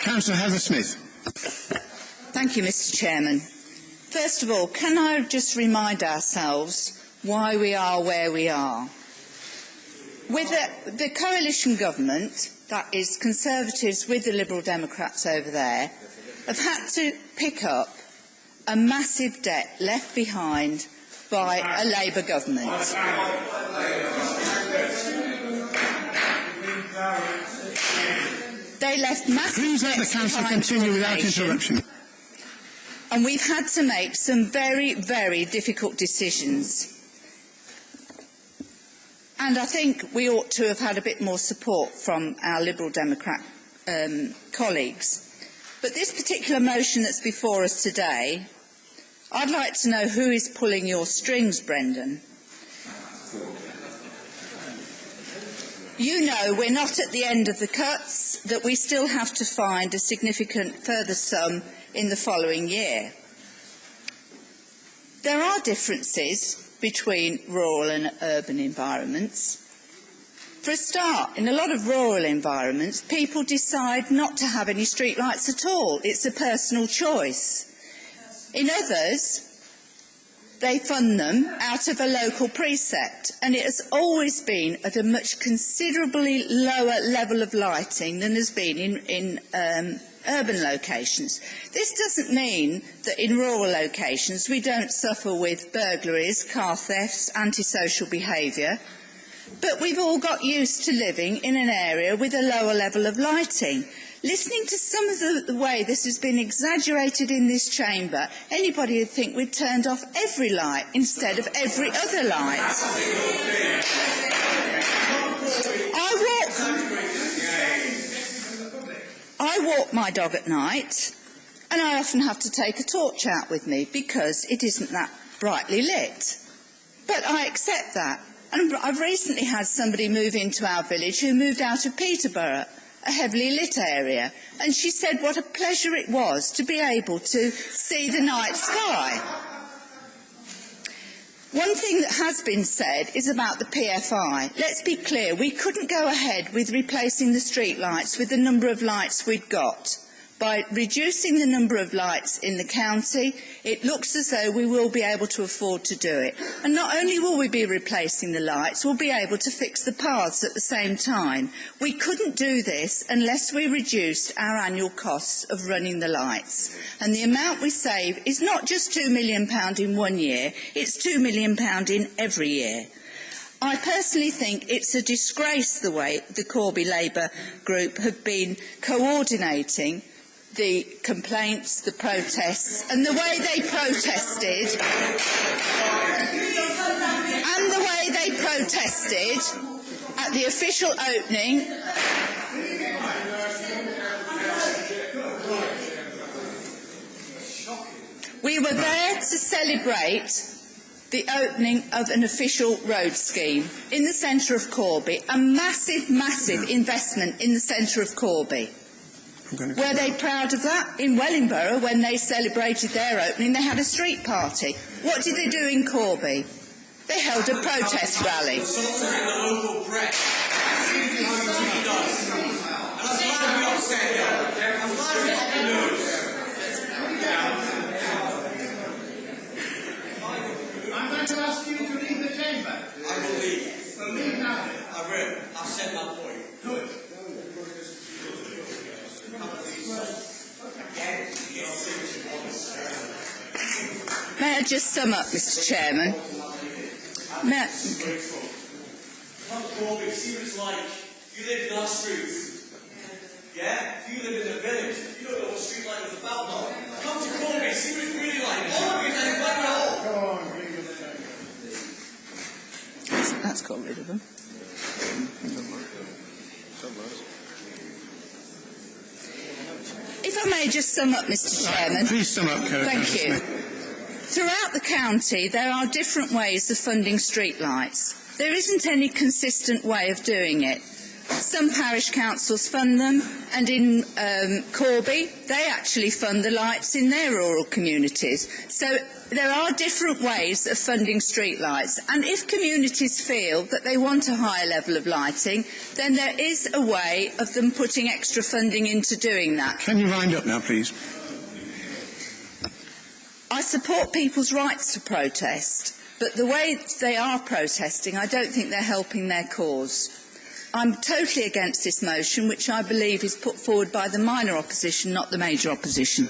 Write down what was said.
Councillor Heather Smith. Thank you, Mr. Chairman. First of all, can I just remind ourselves why we are where we are? With the coalition government, that is Conservatives with the Liberal Democrats over there, have had to pick up a massive debt left behind by a Labour government. They left massive Please let the Councillor continue without interruption. And we've had to make some very, very difficult decisions. And I think we ought to have had a bit more support from our Liberal Democrat colleagues. But this particular motion that's before us today, I'd like to know who is pulling your strings, Brendan. You know we're not at the end of the cuts, that we still have to find a significant further sum in the following year. There are differences between rural and urban environments. For a start, in a lot of rural environments, people decide not to have any streetlights at all. It's a personal choice. In others, they fund them out of a local precept, and it has always been at a much considerably lower level of lighting than has been in urban locations. This doesn't mean that in rural locations we don't suffer with burglaries, car thefts, antisocial behaviour, but we've all got used to living in an area with a lower level of lighting. Listening to some of the way this has been exaggerated in this chamber, anybody would think we'd turned off every light instead of every other light. I walk my dog at night, and I often have to take a torch out with me because it isn't that brightly lit. But I accept that. And I've recently had somebody move into our village who moved out of Peterborough, a heavily lit area, and she said what a pleasure it was to be able to see the night sky. One thing that has been said is about the PFI. Let's be clear, we couldn't go ahead with replacing the street lights with the number of lights we'd got. By reducing the number of lights in the county, it looks as though we will be able to afford to do it. And not only will we be replacing the lights, we'll be able to fix the paths at the same time. We couldn't do this unless we reduced our annual costs of running the lights. And the amount we save is not just £2 million in 1 year, it's £2 million in every year. I personally think it's a disgrace the way the Corby Labour group have been coordinating the complaints, the protests, and the way they protested, at the official opening. We were there to celebrate the opening of an official road scheme in the centre of Corby, a massive, massive investment in the centre of Corby. Were they proud of that? In Wellingborough, when they celebrated their opening, they had a street party. What did they do in Corby? They held a protest rally. I'm going to ask you to leave the chamber. I will leave. So leave now. I will. I've said my point. Good. May I just sum up, Mr. Chairman? May I... Come to Corby, see what it's like. You live in our streets. Yeah? You live in the village. You don't know what street light was about, no? Come to Corby, see what it's really like. All of you take back at all. Come on, bring them. That's got rid of them. If I may just sum up, Mr. Chairman. Please sum up, Thank you. Throughout the county, there are different ways of funding streetlights. There isn't any consistent way of doing it. Some parish councils fund them, and in Corby, they actually fund the lights in their rural communities. So there are different ways of funding streetlights, and if communities feel that they want a higher level of lighting, then there is a way of them putting extra funding into doing that. Can you wind up now, please? I support people's rights to protest, but the way they are protesting, I don't think they're helping their cause. I'm totally against this motion, which I believe is put forward by the minor opposition, not the major opposition.